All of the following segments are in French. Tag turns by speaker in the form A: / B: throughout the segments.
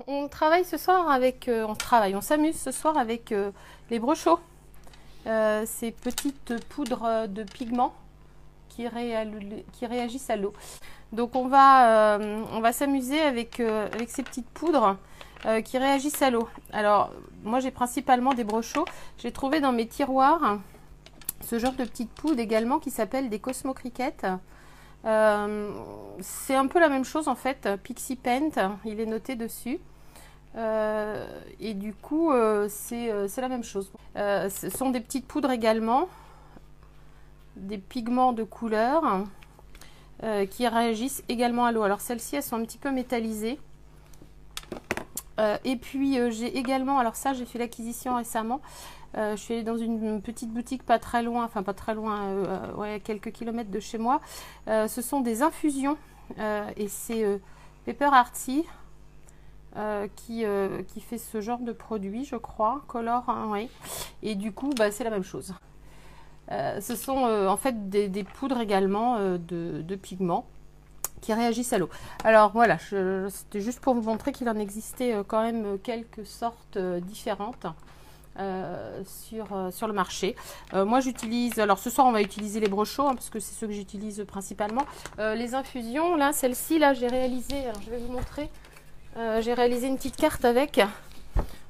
A: On travaille ce soir avec, on s'amuse ce soir avec les brochos, ces petites poudres de pigments qui réagissent à l'eau. Donc on va s'amuser avec ces petites poudres qui réagissent à l'eau. Alors moi j'ai principalement des brochos. J'ai trouvé dans mes tiroirs ce genre de petites poudres également qui s'appellent des Cosmo Cricket. C'est un peu la même chose en fait, Pixie Paint, il est noté dessus. Et du coup c'est la même chose. Ce sont des petites poudres également, des pigments de couleur qui réagissent également à l'eau. Alors celles-ci elles sont un petit peu métallisées. Et puis j'ai également, alors ça j'ai fait l'acquisition récemment, je suis allée dans une petite boutique pas très loin, enfin pas très loin, ouais, quelques kilomètres de chez moi. Ce sont des infusions et c'est Pepper Artsy qui fait ce genre de produit, je crois, Color, hein, oui. Et du coup bah, c'est la même chose. Ce sont en fait des poudres également de pigments qui réagissent à l'eau. Alors voilà, c'était juste pour vous montrer qu'il en existait quand même quelques sortes différentes sur le marché. Moi j'utilise, alors ce soir on va utiliser les brochos hein, parce que c'est ceux que j'utilise principalement. Les infusions, là, celle-ci, là j'ai réalisé, alors je vais vous montrer, j'ai réalisé une petite carte avec.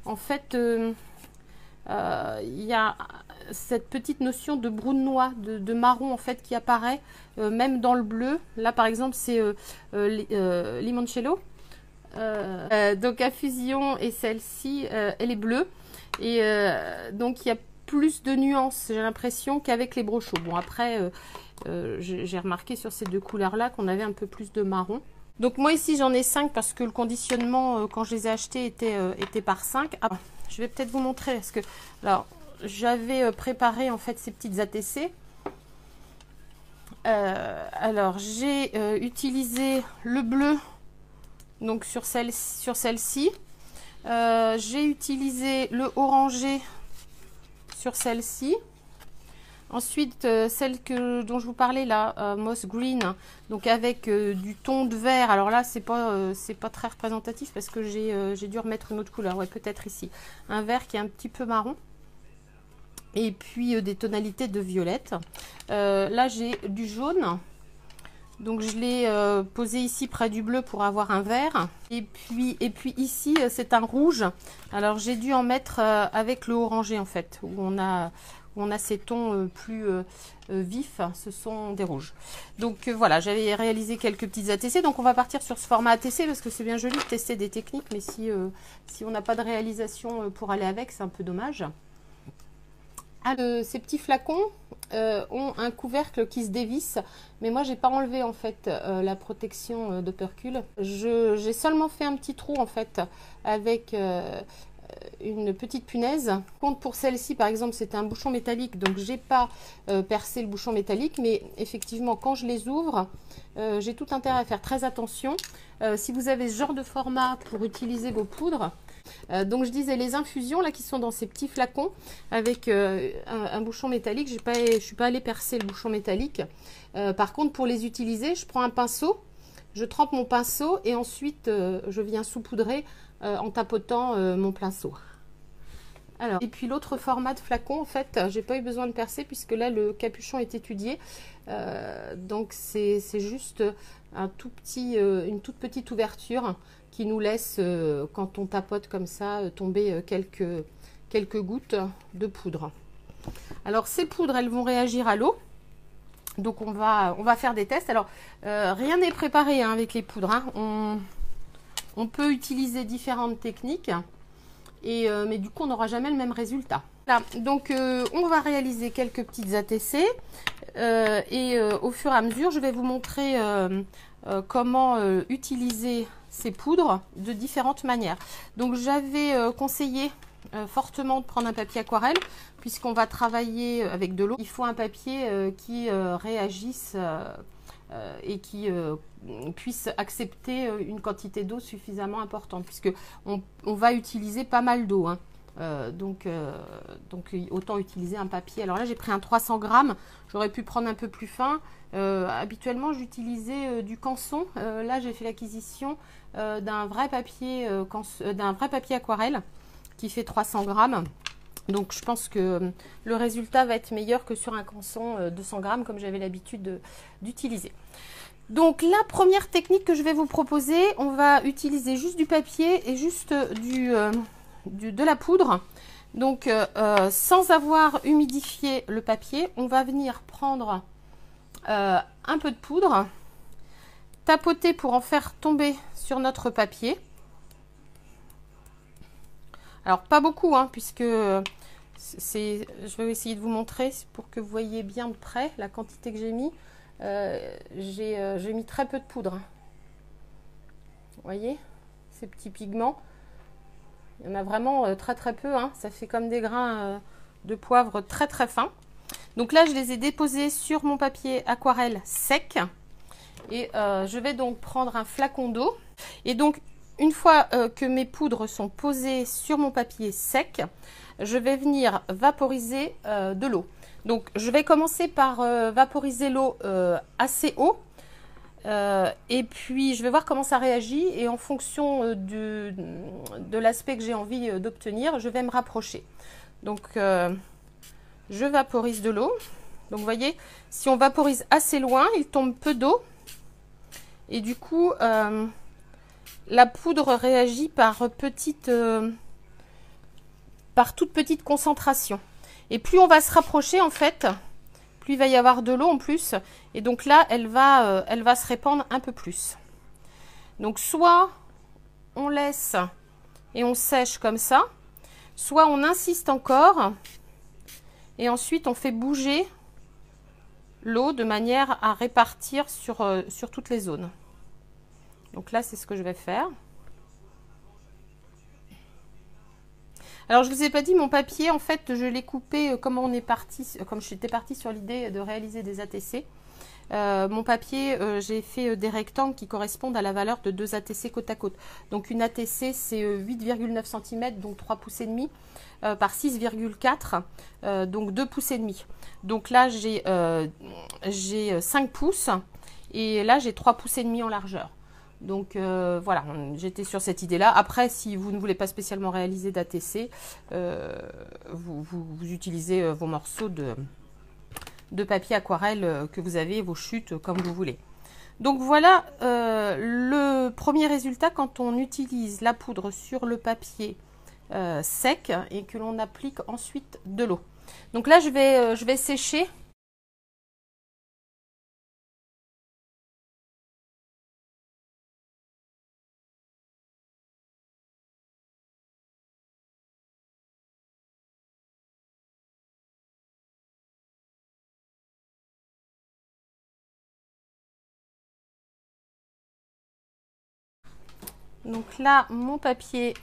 A: En fait, il y a cette petite notion de brune noix, de marron en fait qui apparaît même dans le bleu. Là par exemple c'est limoncello, donc infusion, et celle-ci elle est bleue et donc il y a plus de nuances j'ai l'impression qu'avec les brochos. Bon après j'ai remarqué sur ces deux couleurs là qu'on avait un peu plus de marron. Donc moi ici j'en ai 5 parce que le conditionnement quand je les ai achetés était par 5. Ah, je vais peut-être vous montrer parce que alors j'avais préparé en fait ces petites ATC. Alors j'ai utilisé le bleu donc sur celle-ci. J'ai utilisé le orangé sur celle-ci. Ensuite, celle dont je vous parlais là, Moss Green, donc avec du ton de vert. Alors là, c'est pas très représentatif parce que j'ai dû remettre une autre couleur. Ouais, peut-être ici. Un vert qui est un petit peu marron. Et puis des tonalités de violette. Là, j'ai du jaune. Donc je l'ai posé ici près du bleu pour avoir un vert. Et puis ici, c'est un rouge. Alors j'ai dû en mettre avec le orangé en fait, où on a ces tons plus vifs, ce sont des rouges. Donc voilà, j'avais réalisé quelques petites ATC. Donc on va partir sur ce format ATC parce que c'est bien joli de tester des techniques, mais si on n'a pas de réalisation pour aller avec, c'est un peu dommage. Ces petits flacons ont un couvercle qui se dévisse, mais moi j'ai pas enlevé en fait la protection d'opercule. J'ai seulement fait un petit trou en fait avec une petite punaise. Compte pour celle-ci par exemple c'est un bouchon métallique, donc j'ai pas percé le bouchon métallique, mais effectivement quand je les ouvre j'ai tout intérêt à faire très attention. Si vous avez ce genre de format pour utiliser vos poudres, donc je disais les infusions là qui sont dans ces petits flacons avec un bouchon métallique, je suis pas allée percer le bouchon métallique. Par contre pour les utiliser je prends un pinceau, je trempe mon pinceau et ensuite je viens saupoudrer en tapotant mon pinceau. Alors, et puis l'autre format de flacon en fait j'ai pas eu besoin de percer puisque là le capuchon est étudié, donc c'est juste une toute petite ouverture qui nous laisse quand on tapote comme ça tomber quelques gouttes de poudre. Alors ces poudres elles vont réagir à l'eau, donc on va faire des tests. Alors rien n'est préparé hein, avec les poudres hein. On peut utiliser différentes techniques mais du coup on n'aura jamais le même résultat. Voilà, donc on va réaliser quelques petites ATC et au fur et à mesure je vais vous montrer comment utiliser ces poudres de différentes manières. Donc j'avais conseillé fortement de prendre un papier aquarelle puisqu'on va travailler avec de l'eau. Il faut un papier qui réagisse et qui puisse accepter une quantité d'eau suffisamment importante puisque on va utiliser pas mal d'eau hein. Donc autant utiliser un papier. Alors là j'ai pris un 300 grammes, j'aurais pu prendre un peu plus fin. Habituellement j'utilisais du canson. Là j'ai fait l'acquisition d'un vrai papier aquarelle qui fait 300 grammes. Donc je pense que le résultat va être meilleur que sur un canson 200 grammes comme j'avais l'habitude d'utiliser. Donc la première technique que je vais vous proposer, on va utiliser juste du papier et juste de la poudre. Donc sans avoir humidifié le papier, on va venir prendre un peu de poudre, tapoter pour en faire tomber sur notre papier. Alors pas beaucoup, hein, puisque je vais essayer de vous montrer pour que vous voyez bien de près la quantité que j'ai mis. J'ai mis très peu de poudre. Vous voyez ces petits pigments. Il y en a vraiment très peu, hein. Ça fait comme des grains de poivre très fins. Donc là je les ai déposés sur mon papier aquarelle sec. Et je vais donc prendre un flacon d'eau. Et donc une fois que mes poudres sont posées sur mon papier sec, je vais venir vaporiser de l'eau. Donc je vais commencer par vaporiser l'eau assez haut. Et puis je vais voir comment ça réagit. Et en fonction de l'aspect que j'ai envie d'obtenir, je vais me rapprocher. Donc je vaporise de l'eau. Donc vous voyez, si on vaporise assez loin, il tombe peu d'eau. Et du coup, la poudre réagit par toute petite concentration. Et plus on va se rapprocher, en fait, plus il va y avoir de l'eau en plus. Et donc là, elle va se répandre un peu plus. Donc soit on laisse et on sèche comme ça, soit on insiste encore et ensuite on fait bouger l'eau de manière à répartir sur toutes les zones. Donc là, c'est ce que je vais faire. Alors je vous ai pas dit, mon papier en fait je l'ai coupé comme j'étais partie sur l'idée de réaliser des ATC. Mon papier, j'ai fait des rectangles qui correspondent à la valeur de 2 ATC côte à côte. Donc une ATC c'est 8,9 cm, donc 3 pouces et demi par 6,4, donc 2 pouces et demi. Donc là j'ai 5 pouces et là j'ai 3 pouces et demi en largeur. Donc voilà, j'étais sur cette idée-là. Après, si vous ne voulez pas spécialement réaliser d'ATC, vous utilisez vos morceaux de papier aquarelle que vous avez, vos chutes, comme vous voulez. Donc voilà le premier résultat quand on utilise la poudre sur le papier sec et que l'on applique ensuite de l'eau. Donc là, je vais sécher. Donc là, mon papier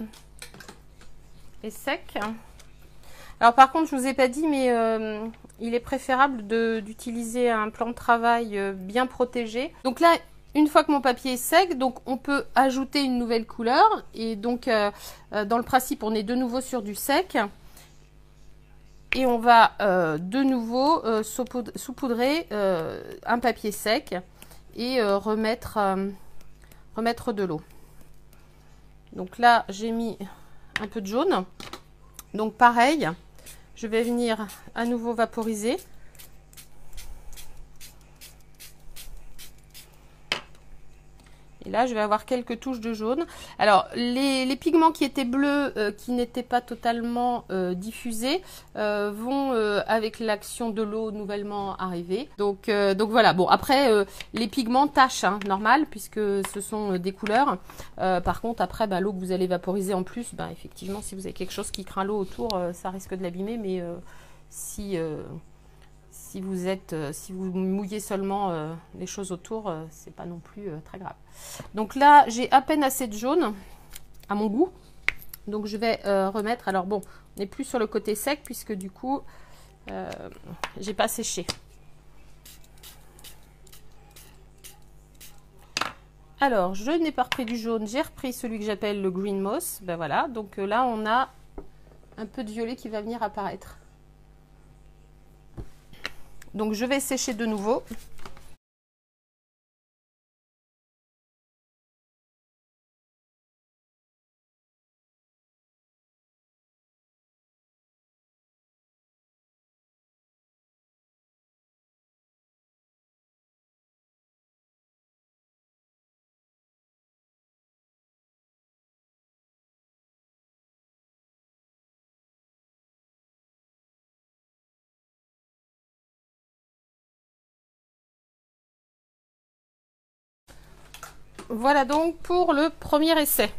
A: est sec. Alors par contre, je ne vous ai pas dit, mais il est préférable d'utiliser un plan de travail bien protégé. Donc là, une fois que mon papier est sec, donc on peut ajouter une nouvelle couleur. Et donc, dans le principe, on est de nouveau sur du sec. Et on va de nouveau saupoudrer un papier sec et remettre de l'eau. Donc là, j'ai mis un peu de jaune. Donc pareil, je vais venir à nouveau vaporiser. Et là, je vais avoir quelques touches de jaune. Alors, les pigments qui étaient bleus, qui n'étaient pas totalement diffusés, vont avec l'action de l'eau nouvellement arrivée. Donc voilà. Bon, après, les pigments tachent, hein, normal, puisque ce sont des couleurs. Par contre, après, bah, l'eau que vous allez vaporiser en plus, bah, effectivement, si vous avez quelque chose qui craint l'eau autour, ça risque de l'abîmer. Mais si vous mouillez seulement les choses autour, c'est pas non plus très grave. Donc là, j'ai à peine assez de jaune à mon goût. Donc je vais remettre. Alors bon, on n'est plus sur le côté sec puisque du coup, j'ai pas séché. Alors, je n'ai pas repris du jaune, j'ai repris celui que j'appelle le Green Moss. Ben voilà, donc là, on a un peu de violet qui va venir apparaître. Donc je vais sécher de nouveau. Voilà donc pour le premier essai.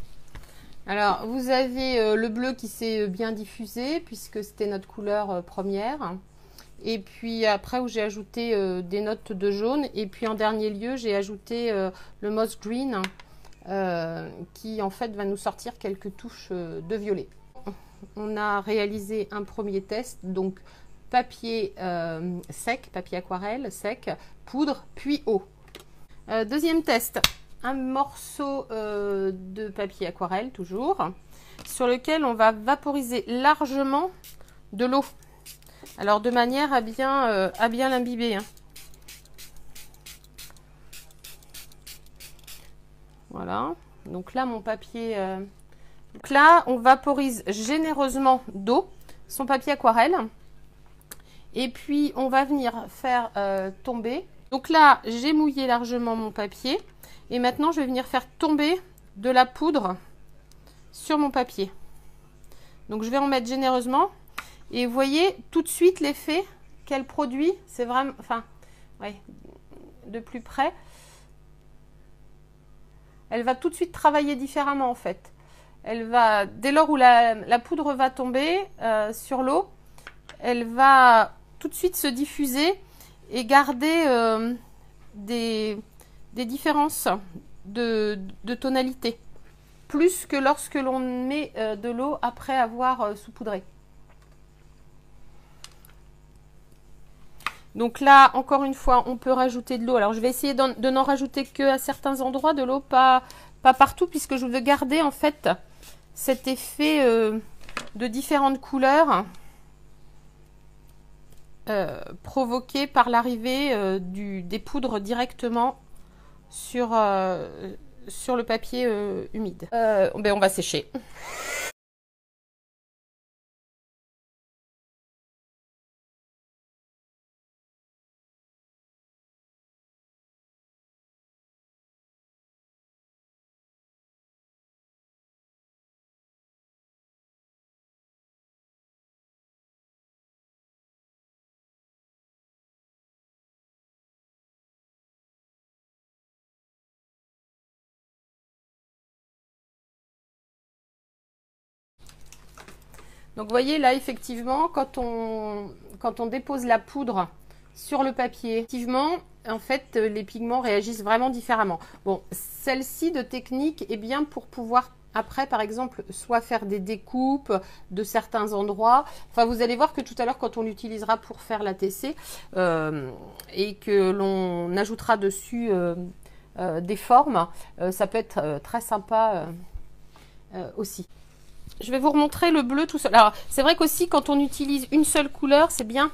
A: Alors vous avez le bleu qui s'est bien diffusé puisque c'était notre couleur première. Et puis après où j'ai ajouté des notes de jaune. Et puis en dernier lieu j'ai ajouté le moss green qui en fait va nous sortir quelques touches de violet. On a réalisé un premier test, donc papier sec, papier aquarelle sec, poudre puis eau. Deuxième test, un morceau de papier aquarelle toujours, sur lequel on va vaporiser largement de l'eau. Alors de manière à bien l'imbiber. Hein. Voilà, donc là mon papier... Donc là, on vaporise généreusement d'eau son papier aquarelle. Et puis, on va venir faire tomber. Donc là, j'ai mouillé largement mon papier. Et maintenant, je vais venir faire tomber de la poudre sur mon papier. Donc, je vais en mettre généreusement. Et vous voyez tout de suite l'effet qu'elle produit. C'est vraiment... Enfin, ouais, de plus près. Elle va tout de suite travailler différemment, en fait. Elle va, dès lors où la poudre va tomber sur l'eau, elle va tout de suite se diffuser et garder des différences de tonalité, plus que lorsque l'on met de l'eau après avoir saupoudré. Donc là, encore une fois, on peut rajouter de l'eau. Alors je vais essayer de n'en rajouter que à certains endroits de l'eau, pas partout, puisque je veux garder en fait cet effet de différentes couleurs provoqué par l'arrivée des poudres directement sur le papier humide. Ben on va sécher. Donc vous voyez là effectivement quand on dépose la poudre sur le papier, effectivement en fait les pigments réagissent vraiment différemment. Bon, celle-ci de technique est bien pour pouvoir après par exemple soit faire des découpes de certains endroits. Enfin vous allez voir que tout à l'heure quand on l'utilisera pour faire la TC et que l'on ajoutera dessus des formes, ça peut être très sympa aussi. Je vais vous remontrer le bleu tout seul. Alors, c'est vrai qu'aussi, quand on utilise une seule couleur, c'est bien.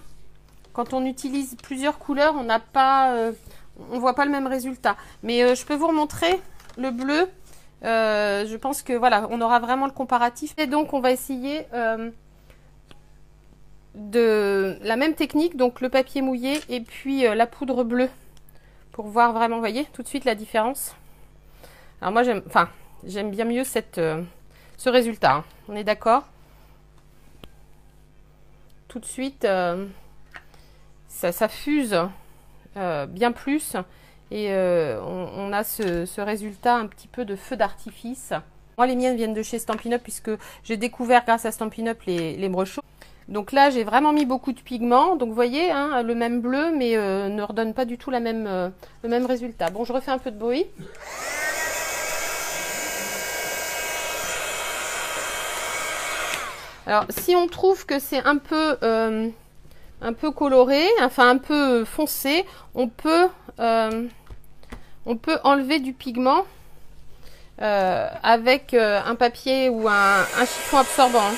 A: Quand on utilise plusieurs couleurs, on n'a pas, on voit pas le même résultat. Mais je peux vous remontrer le bleu. Je pense que voilà, on aura vraiment le comparatif. Et donc, on va essayer de la même technique, donc le papier mouillé et puis la poudre bleue, pour voir vraiment, vous voyez, tout de suite la différence. Alors moi, j'aime bien mieux ce résultat, hein. On est d'accord? Tout de suite, ça fuse bien plus et on a ce résultat un petit peu de feu d'artifice. Moi, les miennes viennent de chez Stampin' Up puisque j'ai découvert grâce à Stampin' Up les brochures. Donc là, j'ai vraiment mis beaucoup de pigments. Donc vous voyez, hein, le même bleu, mais ne redonne pas du tout le même résultat. Bon, je refais un peu de bruit. Alors, si on trouve que c'est un peu coloré, enfin un peu foncé, on peut enlever du pigment avec un papier ou un chiffon absorbant.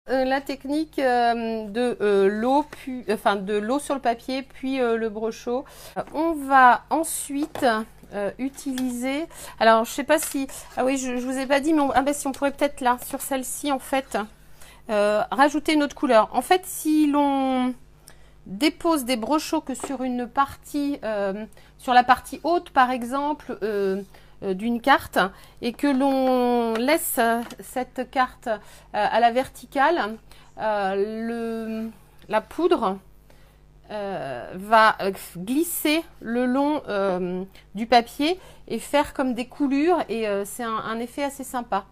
A: La technique de l'eau, puis, enfin de l'eau sur le papier, puis le brochot. On va ensuite utiliser. Alors, je sais pas si. Ah oui, je vous ai pas dit, mais ah ben, si on pourrait peut-être là, sur celle-ci, en fait, rajouter une autre couleur. En fait, si l'on dépose des brochots que sur une partie, sur la partie haute, par exemple, d'une carte et que l'on laisse cette carte à la verticale, la poudre va glisser le long du papier et faire comme des coulures et c'est un effet assez sympa.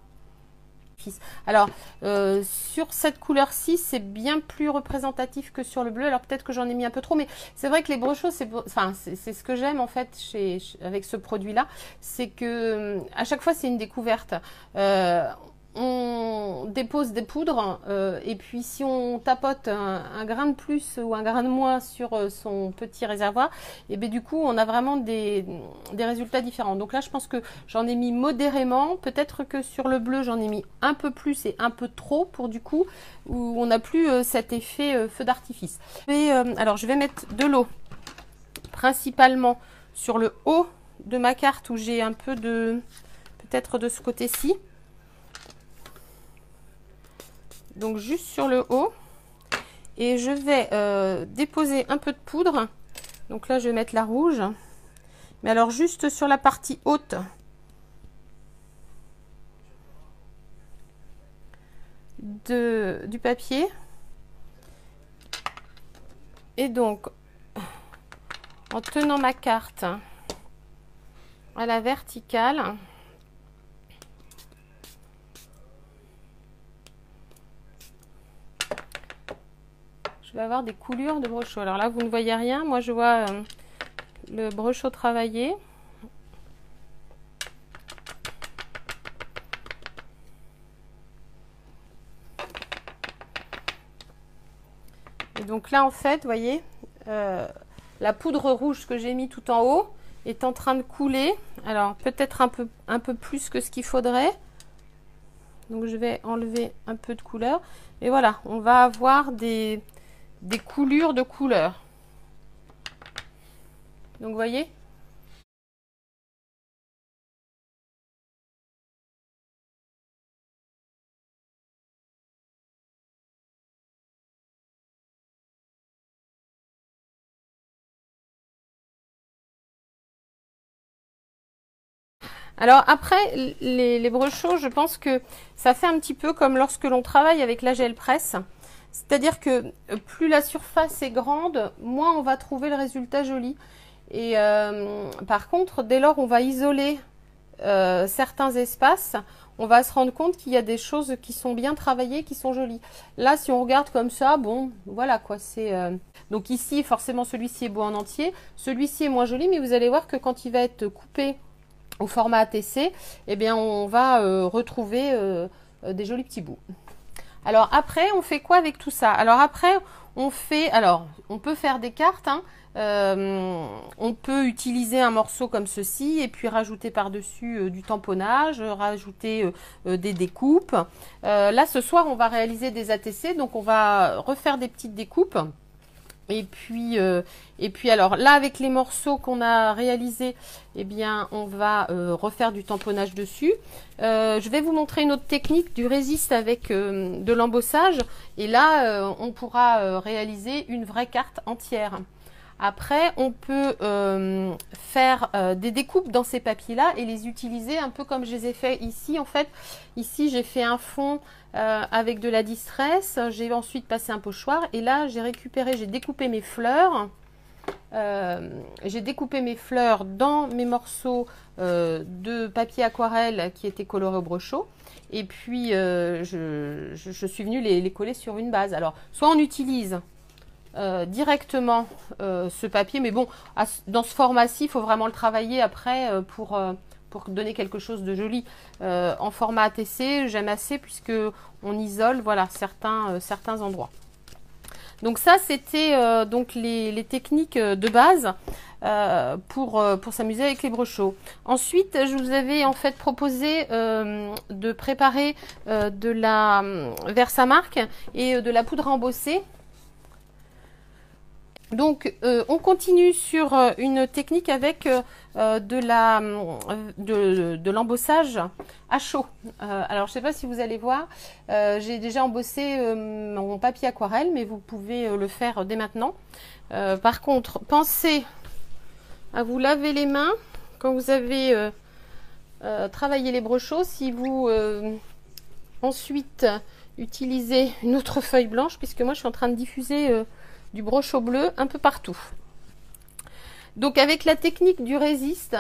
A: Alors, sur cette couleur-ci, c'est bien plus représentatif que sur le bleu. Alors, peut-être que j'en ai mis un peu trop, mais c'est vrai que les brochots, c'est ce que j'aime en fait avec ce produit-là. C'est que à chaque fois, c'est une découverte. On dépose des poudres et puis si on tapote un grain de plus ou un grain de moins sur son petit réservoir, et bien du coup on a vraiment des résultats différents. Donc là je pense que j'en ai mis modérément, peut-être que sur le bleu j'en ai mis un peu plus et un peu trop pour du coup où on n'a plus cet effet feu d'artifice. Alors je vais mettre de l'eau principalement sur le haut de ma carte où j'ai un peu de, peut-être de ce côté-ci. Donc juste sur le haut et je vais déposer un peu de poudre. Donc là je vais mettre la rouge, mais alors juste sur la partie haute du papier. Et donc en tenant ma carte à la verticale, je vais avoir des coulures de brochot. Alors là, vous ne voyez rien. Moi, je vois le brochot travaillé. Et donc là, en fait, vous voyez, la poudre rouge que j'ai mis tout en haut est en train de couler. Alors, peut-être un peu plus que ce qu'il faudrait. Donc, je vais enlever un peu de couleur. Et voilà, on va avoir des coulures de couleurs. Donc vous voyez. Alors après, les brochots, je pense que ça fait un petit peu comme lorsque l'on travaille avec la gel presse. C'est-à-dire que plus la surface est grande, moins on va trouver le résultat joli. Et par contre, dès lors on va isoler certains espaces, on va se rendre compte qu'il y a des choses qui sont bien travaillées, qui sont jolies. Là, si on regarde comme ça, bon, voilà quoi. Donc ici, forcément, celui-ci est beau en entier. Celui-ci est moins joli, mais vous allez voir que quand il va être coupé au format ATC, eh bien, on va retrouver des jolis petits bouts. Alors après, on fait quoi avec tout ça? Alors après, on peut faire des cartes. Hein. On peut utiliser un morceau comme ceci et puis rajouter par-dessus du tamponnage, rajouter des découpes. Là, ce soir, on va réaliser des ATC, donc on va refaire des petites découpes. Et puis alors là, avec les morceaux qu'on a réalisés, eh bien, on va refaire du tamponnage dessus. Je vais vous montrer une autre technique du résiste avec de l'embossage. Et là, on pourra réaliser une vraie carte entière. Après, on peut faire des découpes dans ces papiers-là et les utiliser un peu comme je les ai fait ici. En fait, ici, j'ai fait un fond avec de la distress. J'ai ensuite passé un pochoir et là, j'ai découpé mes fleurs. J'ai découpé mes fleurs dans mes morceaux de papier aquarelle qui étaient colorés au brochot. Et puis, je suis venue les coller sur une base. Alors, soit on utilise directement ce papier, mais bon, dans ce format-ci, il faut vraiment le travailler après pour donner quelque chose de joli. En format ATC, j'aime assez puisque on isole, voilà, certains endroits. Donc ça, c'était donc les techniques de base. pour s'amuser avec les brochos. Ensuite, je vous avais en fait proposé de préparer de la Versamark et de la poudre à embosser. Donc, on continue sur une technique avec de l'embossage à chaud. Alors, je ne sais pas si vous allez voir, j'ai déjà embossé mon papier aquarelle, mais vous pouvez le faire dès maintenant. Par contre, pensez à vous laver les mains quand vous avez travaillé les brochos. Si vous ensuite utilisez une autre feuille blanche, puisque moi je suis en train de diffuser du brochot bleu un peu partout. Donc avec la technique du résiste,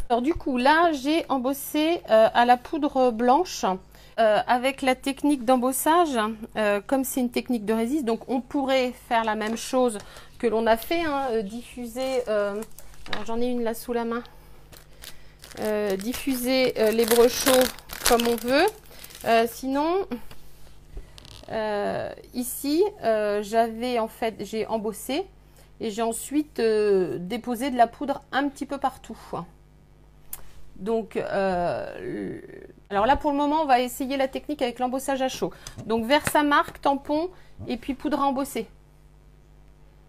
A: alors du coup là j'ai embossé à la poudre blanche avec la technique d'embossage, comme c'est une technique de résiste, donc on pourrait faire la même chose que l'on a fait, hein, diffuser, alors j'en ai une là sous la main, diffuser les brochots comme on veut. Sinon, ici, j'ai embossé et j'ai ensuite déposé de la poudre un petit peu partout. Donc, alors là pour le moment, on va essayer la technique avec l'embossage à chaud. Donc, Versamark, tampon et puis poudre à embosser.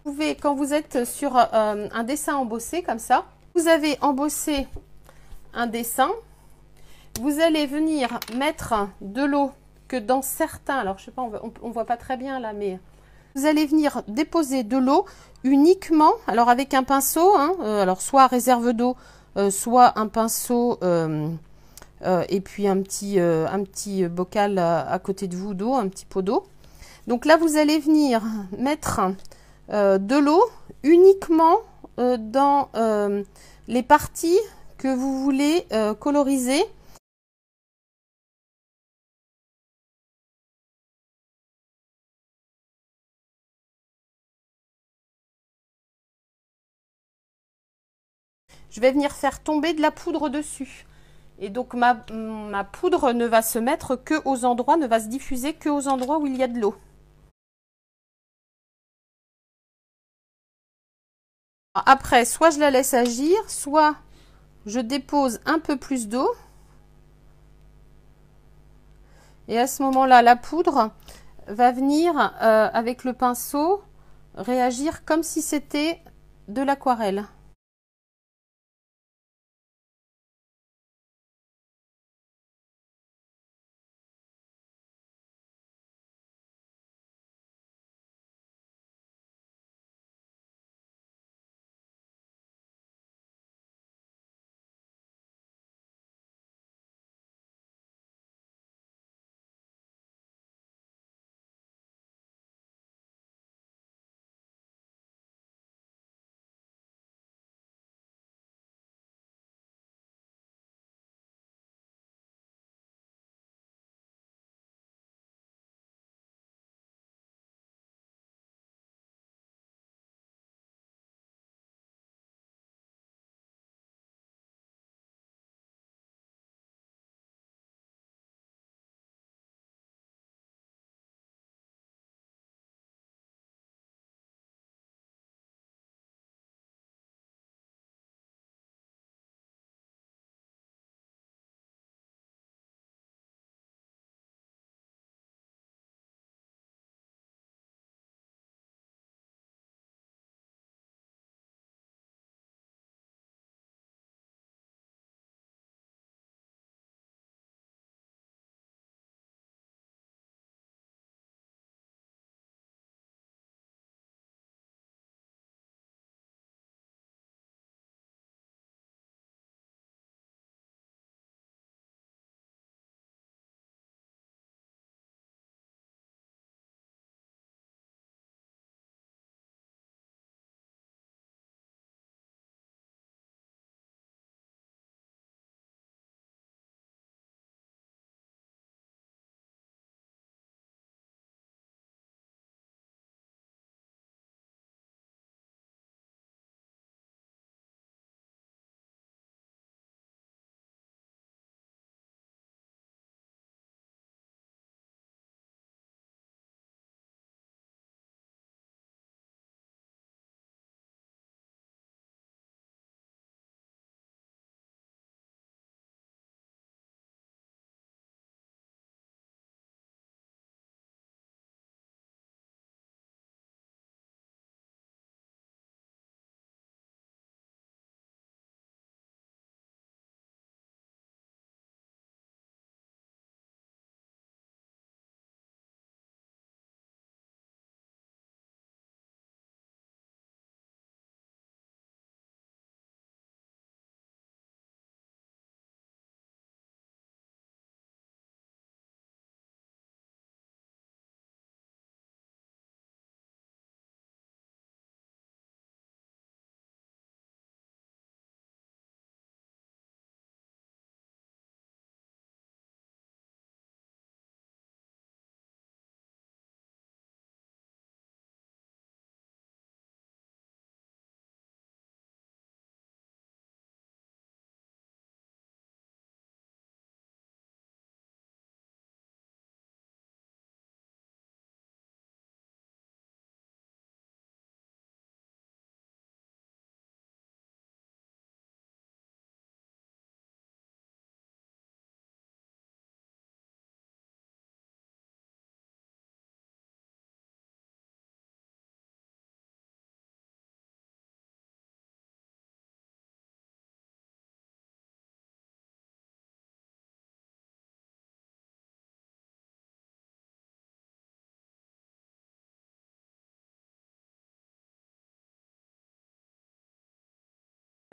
A: Vous pouvez, quand vous êtes sur un dessin embossé comme ça, vous avez embossé un dessin, vous allez venir mettre de l'eau que dans certains, alors je sais pas, on voit pas très bien là, mais vous allez venir déposer de l'eau uniquement, alors avec un pinceau, hein, alors soit réserve d'eau, soit un pinceau et puis un petit bocal à côté de vous d'eau, un petit pot d'eau. Donc là, vous allez venir mettre de l'eau uniquement dans les parties que vous voulez coloriser. Je vais venir faire tomber de la poudre dessus. Et donc ma poudre ne va se mettre que aux endroits, ne va se diffuser que aux endroits où il y a de l'eau. Après, soit je la laisse agir, soit je dépose un peu plus d'eau. Et à ce moment-là, la poudre va venir avec le pinceau réagir comme si c'était de l'aquarelle.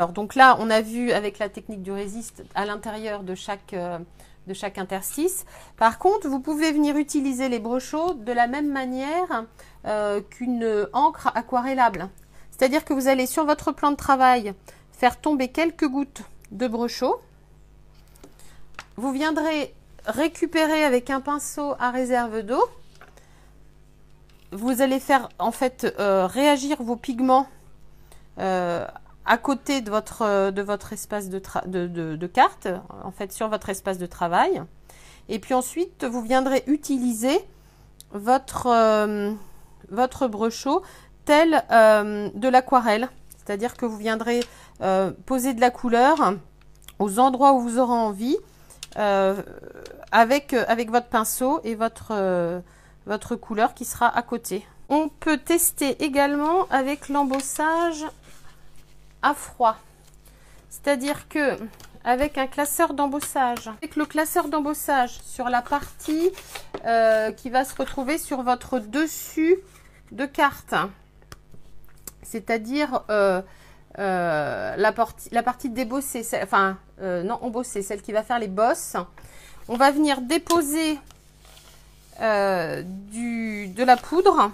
A: Alors donc là, on a vu avec la technique du résiste à l'intérieur de chaque interstice. Par contre, vous pouvez venir utiliser les brochaux de la même manière qu'une encre aquarellable. C'est-à-dire que vous allez sur votre plan de travail faire tomber quelques gouttes de brochaux. Vous viendrez récupérer avec un pinceau à réserve d'eau. Vous allez faire en fait réagir vos pigments à côté de votre espace de carte, en fait sur votre espace de travail. Et puis ensuite, vous viendrez utiliser votre brochot tel de l'aquarelle. C'est-à-dire que vous viendrez poser de la couleur aux endroits où vous aurez envie avec votre pinceau et votre couleur qui sera à côté. On peut tester également avec l'embossage à froid. C'est-à-dire que avec un classeur d'embossage, avec le classeur d'embossage sur la partie qui va se retrouver sur votre dessus de carte, c'est-à-dire la partie débossée, enfin non embossée, celle qui va faire les bosses, on va venir déposer de la poudre.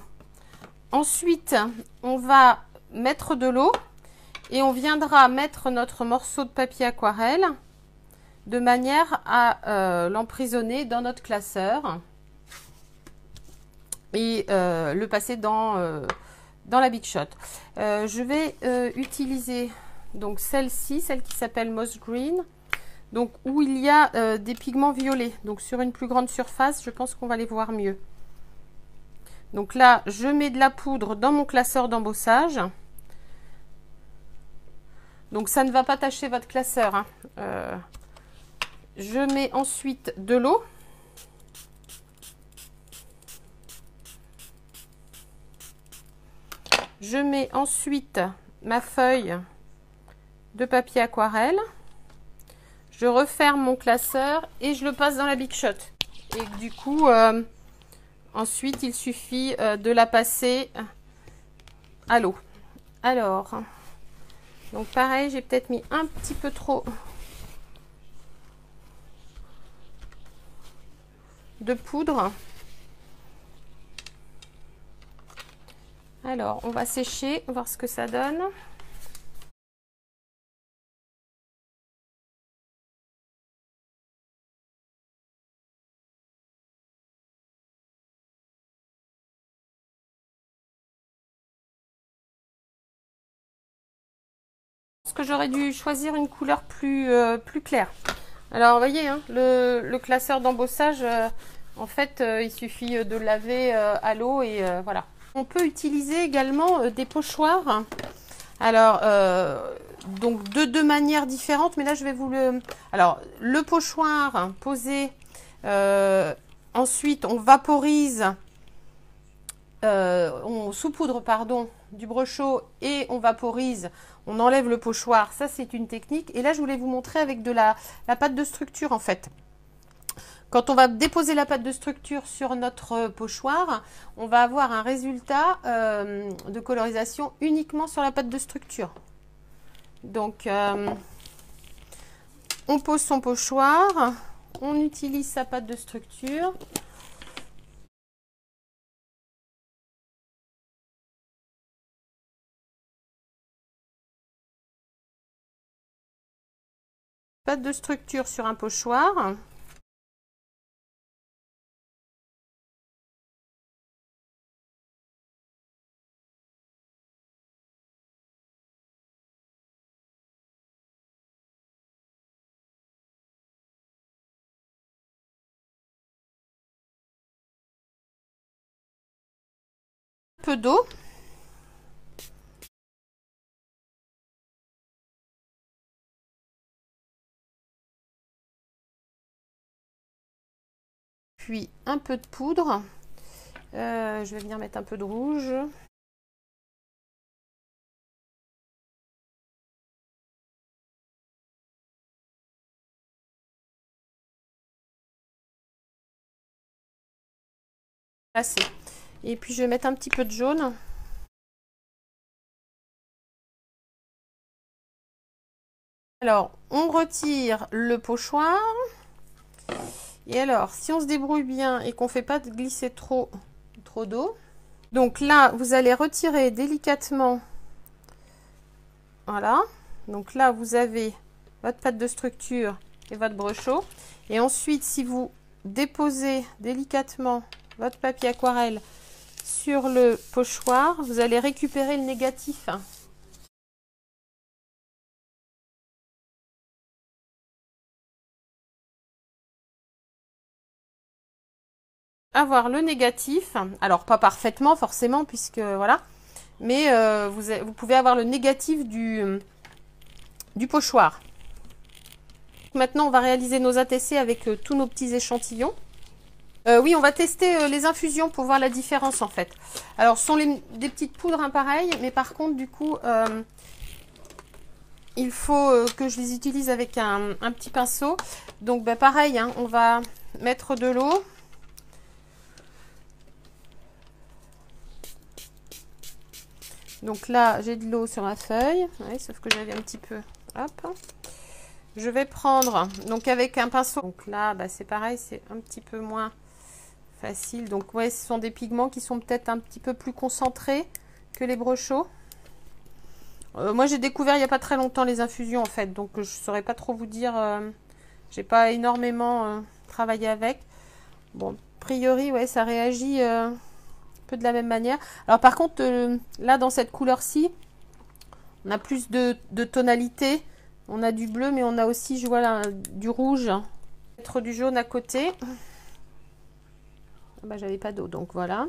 A: Ensuite, on va mettre de l'eau et on viendra mettre notre morceau de papier aquarelle de manière à l'emprisonner dans notre classeur et le passer dans la Big Shot. Je vais utiliser donc celle-ci, celle qui s'appelle Moss Green, donc où il y a des pigments violets. Donc sur une plus grande surface, je pense qu'on va les voir mieux. Donc là, je mets de la poudre dans mon classeur d'embossage. Donc ça ne va pas tacher votre classeur, hein. Je mets ensuite de l'eau. Je mets ensuite ma feuille de papier aquarelle. Je referme mon classeur et je le passe dans la Big Shot. Et du coup, ensuite, il suffit de la passer à l'eau. Alors, donc pareil, j'ai peut-être mis un petit peu trop de poudre. Alors, on va sécher, voir ce que ça donne. Je pense que j'aurais dû choisir une couleur plus claire. Alors, vous voyez, hein, le classeur d'embossage, en fait, il suffit de laver à l'eau et voilà. On peut utiliser également des pochoirs. Alors, donc de deux manières différentes, mais là je vais vous le... Alors, le pochoir posé, ensuite on vaporise, on saupoudre, pardon, du brochot et on vaporise, on enlève le pochoir. Ça, c'est une technique. Et là, je voulais vous montrer avec de la pâte de structure, en fait. Quand on va déposer la pâte de structure sur notre pochoir, on va avoir un résultat de colorisation uniquement sur la pâte de structure. Donc, on pose son pochoir, on utilise sa pâte de structure. Pâte de structure sur un pochoir. Un peu d'eau. Puis un peu de poudre. Je vais venir mettre un peu de rouge. Assez. Et puis je vais mettre un petit peu de jaune. Alors, on retire le pochoir. Et alors, si on se débrouille bien et qu'on ne fait pas glisser trop d'eau. Donc là, vous allez retirer délicatement. Voilà. Donc là, vous avez votre pâte de structure et votre brochot. Et ensuite, si vous déposez délicatement votre papier aquarelle sur le pochoir, vous allez récupérer le négatif. Avoir le négatif, alors pas parfaitement forcément puisque voilà, mais vous pouvez avoir le négatif du pochoir. Maintenant on va réaliser nos ATC avec tous nos petits échantillons. Oui, on va tester les infusions pour voir la différence en fait. Alors ce sont des petites poudres hein, pareilles, mais par contre du coup il faut que je les utilise avec un petit pinceau. Donc bah, pareil, hein, on va mettre de l'eau. Donc là, j'ai de l'eau sur ma feuille, ouais, sauf que j'avais un petit peu. Hop. Je vais prendre, donc avec un pinceau. Donc là, bah, c'est pareil, c'est un petit peu moins facile. Donc ouais, ce sont des pigments qui sont peut-être un petit peu plus concentrés que les brochots. Moi, j'ai découvert il n'y a pas très longtemps les infusions en fait, donc je ne saurais pas trop vous dire. J'ai pas énormément travaillé avec. Bon, a priori, ouais, ça réagit peu de la même manière. Alors par contre, là dans cette couleur-ci, on a plus de tonalité. On a du bleu, mais on a aussi, je vois là, du rouge. Peut-être du jaune à côté. Ah bah, j'avais pas d'eau, donc voilà.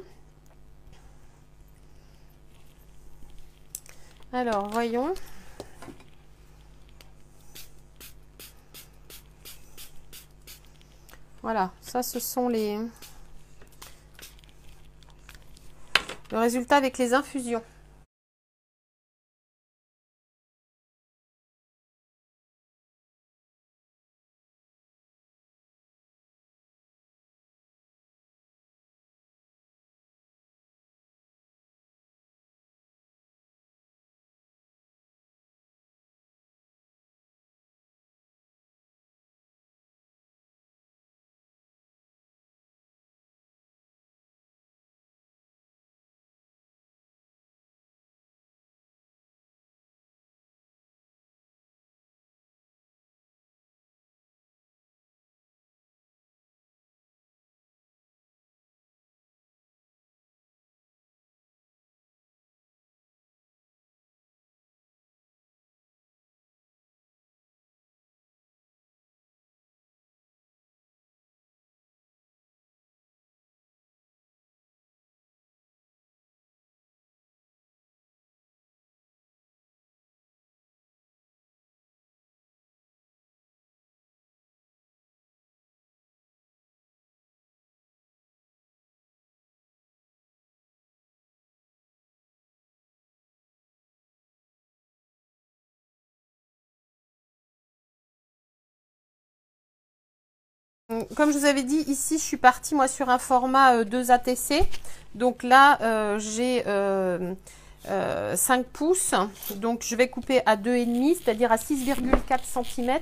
A: Alors, voyons. Voilà, ça ce sont le résultat avec les infusions. Comme je vous avais dit, ici je suis partie moi sur un format 2 ATC. Donc là j'ai 5 pouces. Donc je vais couper à 2,5, c'est-à-dire à 6,4 cm.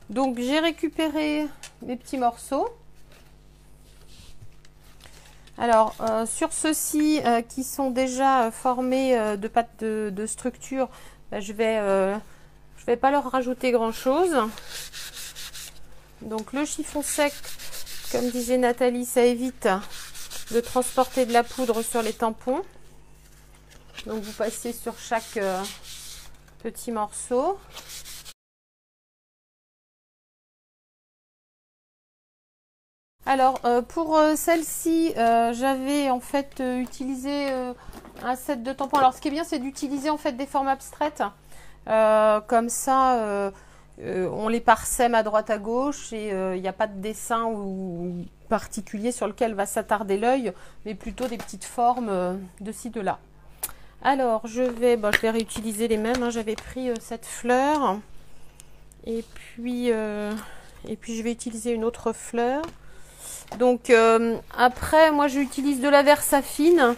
A: Donc j'ai récupéré mes petits morceaux. Alors sur ceux-ci qui sont déjà formés de pâte de structure, bah, je vais pas leur rajouter grand chose. Donc le chiffon sec, comme disait Nathalie, ça évite de transporter de la poudre sur les tampons. Donc vous passez sur chaque petit morceau. Alors pour celle-ci, j'avais en fait utilisé un set de tampons. Alors ce qui est bien, c'est d'utiliser en fait des formes abstraites. Comme ça, on les parsème à droite à gauche et il n'y a pas de dessin ou particulier sur lequel va s'attarder l'œil, mais plutôt des petites formes de ci, de là. Alors je vais réutiliser les mêmes. Hein. J'avais pris cette fleur et puis je vais utiliser une autre fleur. Donc après, moi j'utilise de la Versafine.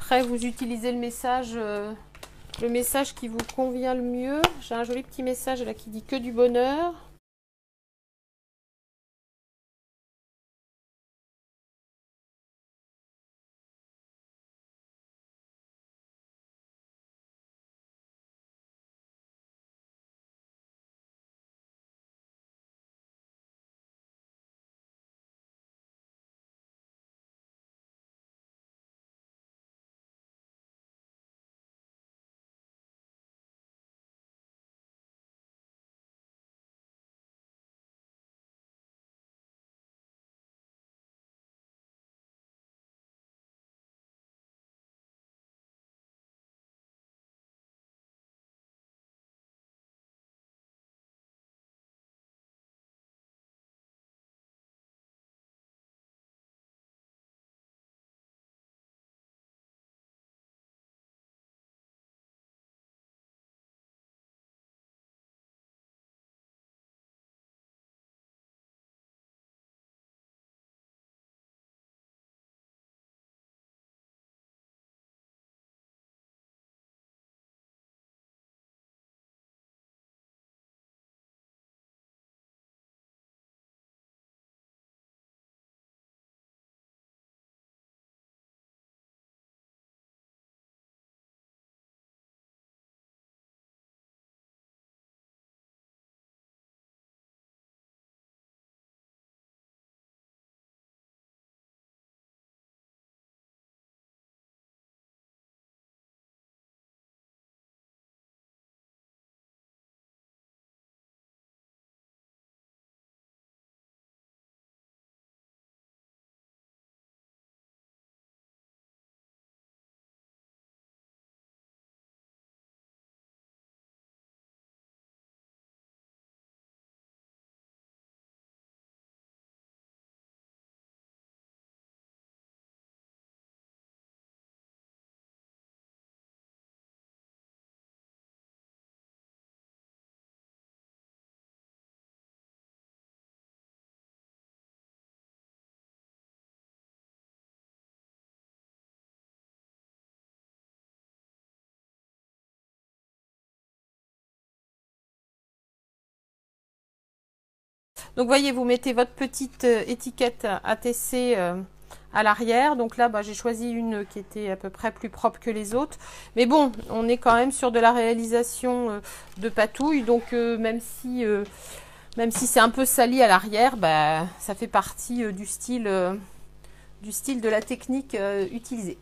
A: après, vous utilisez le message qui vous convient le mieux. J'ai un joli petit message là qui dit que du bonheur. Donc voyez, vous mettez votre petite étiquette ATC à l'arrière. Donc là, bah, j'ai choisi une qui était à peu près plus propre que les autres. Mais bon, on est quand même sur de la réalisation de patouille. Donc même si c'est un peu sali à l'arrière, bah, ça fait partie du style de la technique utilisée.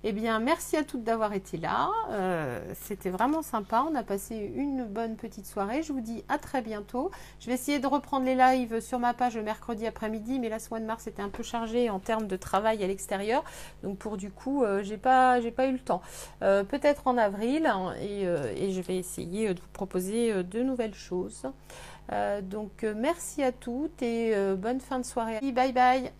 A: Eh bien, merci à toutes d'avoir été là. C'était vraiment sympa. On a passé une bonne petite soirée. Je vous dis à très bientôt. Je vais essayer de reprendre les lives sur ma page le mercredi après-midi, mais là, ce mois de mars était un peu chargé en termes de travail à l'extérieur. Donc, pour du coup, j'ai pas eu le temps. Peut-être en avril, hein, et je vais essayer de vous proposer de nouvelles choses. Donc, merci à toutes et bonne fin de soirée. Bye bye.